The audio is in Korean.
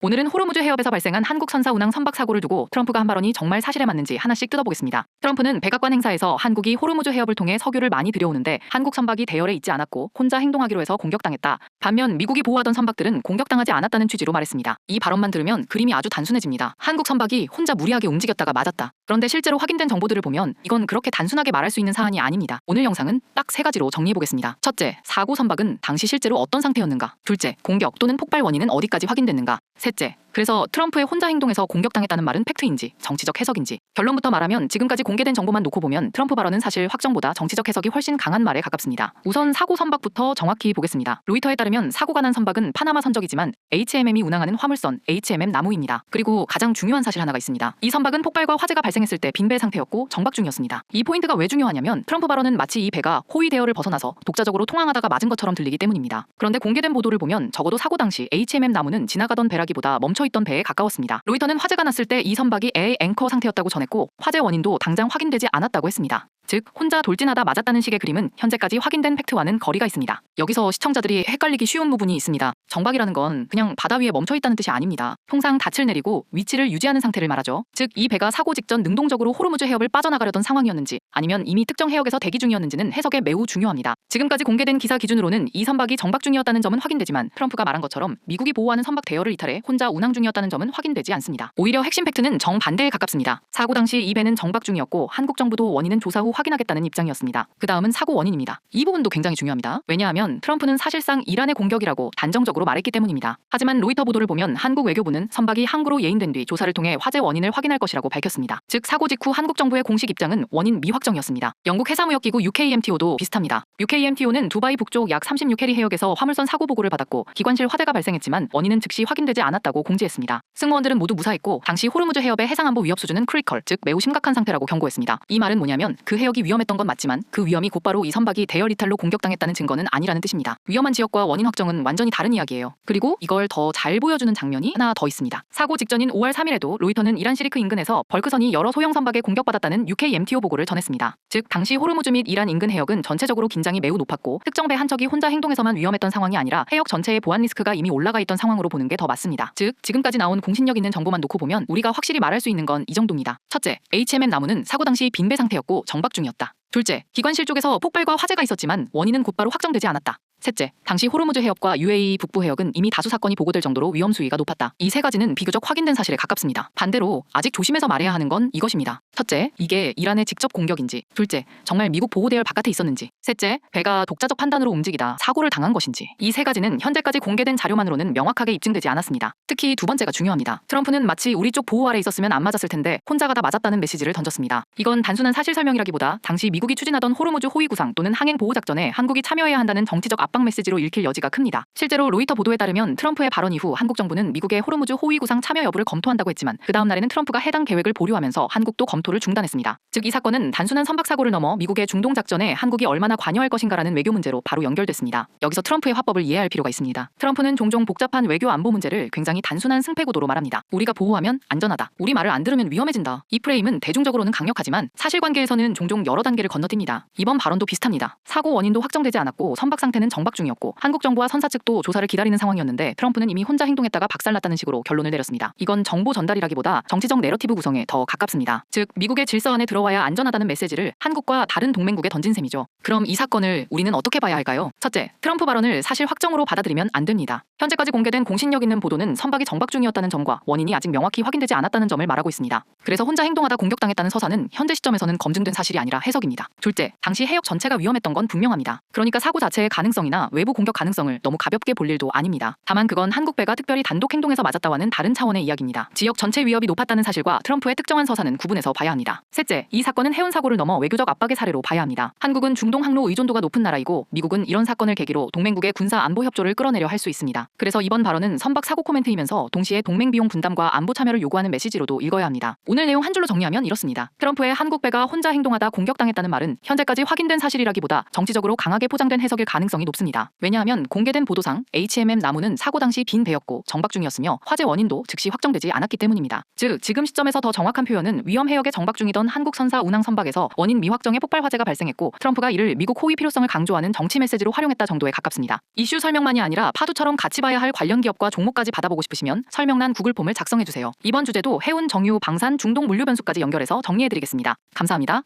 오늘은 호르무즈 해협에서 발생한 한국 선사 운항 선박 사고를 두고 트럼프가 한 발언이 정말 사실에 맞는지 하나씩 뜯어보겠습니다. 트럼프는 백악관 행사에서 한국이 호르무즈 해협을 통해 석유를 많이 들여오는데 한국 선박이 대열에 있지 않았고 혼자 행동하기로 해서 공격당했다. 반면 미국이 보호하던 선박들은 공격당하지 않았다는 취지로 말했습니다. 이 발언만 들으면 그림이 아주 단순해집니다. 한국 선박이 혼자 무리하게 움직였다가 맞았다. 그런데 실제로 확인된 정보들을 보면 이건 그렇게 단순하게 말할 수 있는 사안이 아닙니다. 오늘 영상은 딱 3가지로 정리해보겠습니다. 첫째, 사고 선박은 당시 실제로 어떤 상태였는가? 둘째, 공격 또는 폭발 원인은 어디까지 확인됐는가? 셋째, 그래서 트럼프의 혼자 행동에서 공격당했다는 말은 팩트인지 정치적 해석인지. 결론부터 말하면 지금까지 공개된 정보만 놓고 보면 트럼프 발언은 사실 확정보다 정치적 해석이 훨씬 강한 말에 가깝습니다. 우선 사고 선박부터 정확히 보겠습니다. 로이터에 따르면 사고가 난 선박은 파나마 선적이지만 HMM이 운항하는 화물선 HMM 나무입니다. 그리고 가장 중요한 사실 하나가 있습니다. 이 선박은 폭발과 화재가 발생했을 때 빈배 상태였고 정박 중이었습니다. 이 포인트가 왜 중요하냐면 트럼프 발언은 마치 이 배가 호위 대열을 벗어나서 독자적으로 통항하다가 맞은 것처럼 들리기 때문입니다. 그런데 공개된 보도를 보면 적어도 사고 당시 HMM 나무는 지나가던 배라기보다 멈춰있던 배에 가까웠습니다. 로이터는 화재가 났을 때 이 선박이 애 앵커 상태였다고 전했고 화재 원인도 당장 확인되지 않았다고 했습니다. 즉 혼자 돌진하다 맞았다는 식의 그림은 현재까지 확인된 팩트와는 거리가 있습니다. 여기서 시청자들이 헷갈리기 쉬운 부분이 있습니다. 정박이라는 건 그냥 바다 위에 멈춰있다는 뜻이 아닙니다. 통상 닻을 내리고 위치를 유지하는 상태를 말하죠. 즉 이 배가 사고 직전 능동적으로 호르무즈 해협을 빠져나가려던 상황이었는지 아니면 이미 특정 해역에서 대기 중이었는지는 해석에 매우 중요합니다. 지금까지 공개된 기사 기준으로는 이 선박이 정박 중이었다는 점은 확인되지만 트럼프가 말한 것처럼 미국이 보호하는 선박 대열을 이탈해 혼자 운항 중이었다는 점은 확인되지 않습니다. 오히려 핵심 팩트는 정반대에 가깝습니다. 사고 당시 이 배는 정박 중이었고 한국 정부도 원인은 조사 후 확인하겠다는 입장이었습니다. 그 다음은 사고 원인입니다. 이 부분도 굉장히 중요합니다. 왜냐하면 트럼프는 사실상 이란의 공격이라고 단정적으로 말했기 때문입니다. 하지만 로이터 보도를 보면 한국 외교부는 선박이 항구로 예인된 뒤 조사를 통해 화재 원인을 확인할 것이라고 밝혔습니다. 즉 사고 직후 한국 정부의 공식 입장은 원인 미확정이었습니다. 영국 해사무역기구 UKMTO도 비슷합니다. UKMTO는 두바이 북쪽 약 36해리 해역에서 화물선 사고 보고를 받았고 기관실 화재가 발생했지만 원인은 즉시 확인되지 않았다고 공지했습니다. 승무원들은 모두 무사했고 당시 호르무즈 해협의 해상안보 위협 수준은 크리컬, 즉 매우 심각한 상태라고 경고했습니다. 이 말은 뭐냐면 그 해역이 위험했던 건 맞지만 그 위험이 곧바로 이 선박이 대열 이탈로 공격당했다는 증거는 아니라는 뜻입니다. 위험한 지역과 원인 확정은 완전히 다른 이야기예요. 그리고 이걸 더 잘 보여주는 장면이 하나 더 있습니다. 사고 직전인 5월 3일에도 로이터는 이란 시리크 인근에서 벌크선이 여러 소형 선박에 공격받았다는 UKMTO 보고를 전했습니다. 즉 당시 호르무즈 및 이란 인근 해역은 전체적으로 긴장이 매우 높았고 특정 배 한 척이 혼자 행동해서만 위험했던 상황이 아니라 해역 전체의 보안 리스크가 이미 올라가 있던 상황으로 보는 게 더 맞습니다. 즉 지금까지 나온 공신력 있는 정보만 놓고 보면 우리가 확실히 말할 수 있는 건 이 정도입니다. 첫째, HMM 나무는 사고 당시 빈배 상태였고 정박 중이었다. 둘째, 기관실 쪽에서 폭발과 화재가 있었지만 원인은 곧바로 확정되지 않았다. 셋째, 당시 호르무즈 해협과 UAE 북부 해역은 이미 다수 사건이 보고될 정도로 위험 수위가 높았다. 이 3가지는 비교적 확인된 사실에 가깝습니다. 반대로 아직 조심해서 말해야 하는 건 이것입니다. 첫째, 이게 이란의 직접 공격인지. 둘째, 정말 미국 보호대열 바깥에 있었는지. 셋째, 배가 독자적 판단으로 움직이다 사고를 당한 것인지. 이 3가지는 현재까지 공개된 자료만으로는 명확하게 입증되지 않았습니다. 특히 두 번째가 중요합니다. 트럼프는 마치 우리 쪽 보호 아래 있었으면 안 맞았을 텐데 혼자 가다 맞았다는 메시지를 던졌습니다. 이건 단순한 사실 설명이라기보다 당시 미국이 추진하던 호르무즈 호위 구상 또는 항행 보호 작전에 한국이 참여해야 한다는 정치적 압박 메시지로 읽힐 여지가 큽니다. 실제로 로이터 보도에 따르면 트럼프의 발언 이후 한국 정부는 미국의 호르무즈 호위 구상 참여 여부를 검토한다고 했지만 그 다음 날에는 트럼프가 해당 계획을 보류하면서 한국도 검토를 중단했습니다. 즉 이 사건은 단순한 선박 사고를 넘어 미국의 중동 작전에 한국이 얼마나 관여할 것인가라는 외교 문제로 바로 연결됐습니다. 여기서 트럼프의 화법을 이해할 필요가 있습니다. 트럼프는 종종 복잡한 외교 안보 문제를 굉장히 단순한 승패구도로 말합니다. 우리가 보호하면 안전하다. 우리 말을 안 들으면 위험해진다. 이 프레임은 대중적으로는 강력하지만 사실관계에서는 종종 여러 단계를 건너뜁니다. 이번 발언도 비슷합니다. 사고 원인도 확정되지 않았고 선박 상태는 정박 중이었고 한국 정부와 선사 측도 조사를 기다리는 상황이었는데 트럼프는 이미 혼자 행동했다가 박살났다는 식으로 결론을 내렸습니다. 이건 정보 전달이라기보다 정치적 내러티브 구성에 더 가깝습니다. 즉 미국의 질서 안에 들어와야 안전하다는 메시지를 한국과 다른 동맹국에 던진 셈이죠. 그럼 이 사건을 우리는 어떻게 봐야 할까요? 첫째, 트럼프 발언을 사실 확정으로 받아들이면 안 됩니다. 현재까지 공개된 공신력 있는 보도는 선박이 정박 중이었다는 점과 원인이 아직 명확히 확인되지 않았다는 점을 말하고 있습니다. 그래서 혼자 행동하다 공격당했다는 서사는 현재 시점에서는 검증된 사실이 아니라 해석입니다. 둘째, 당시 해역 전체가 위험했던 건 분명합니다. 그러니까 사고 자체의 가능성이나 외부 공격 가능성을 너무 가볍게 볼 일도 아닙니다. 다만 그건 한국 배가 특별히 단독 행동해서 맞았다와는 다른 차원의 이야기입니다. 지역 전체 위협이 높았다는 사실과 트럼프의 특정한 서사는 구분해서 봐야 합니다. 셋째, 이 사건은 해운 사고를 넘어 외교적 압박의 사례로 봐야 합니다. 한국은 중동 항로 의존도가 높은 나라이고 미국은 이런 사건을 계기로 동맹국의 군사 안보 협조를 끌어내려 할 수 있습니다. 그래서 이번 발언은 선박 사고 코멘트이면서 동시에 동맹 비용 분담과 안보 참여를 요구하는 메시지로도 읽어야 합니다. 오늘 내용 한 줄로 정리하면 이렇습니다. 트럼프의 한국 배가 혼자 행동하다 공격당했다는 말은 현재까지 확인된 사실이라기보다 정치적으로 강하게 포장된 해석일 가능성이 높습니다. 없습니다. 왜냐하면 공개된 보도상 HMM 나무는 사고 당시 빈 배였고 정박 중이었으며 화재 원인도 즉시 확정되지 않았기 때문입니다. 즉 지금 시점에서 더 정확한 표현은 위험 해역에 정박 중이던 한국선사 운항 선박에서 원인 미확정의 폭발 화재가 발생했고 트럼프가 이를 미국 호위 필요성을 강조하는 정치 메시지로 활용했다 정도에 가깝습니다. 이슈 설명만이 아니라 파도처럼 같이 봐야 할 관련 기업과 종목까지 받아보고 싶으시면 설명란 구글 폼을 작성해주세요. 이번 주제도 해운, 정유, 방산, 중동 물류 변수까지 연결해서 정리해드리겠습니다. 감사합니다.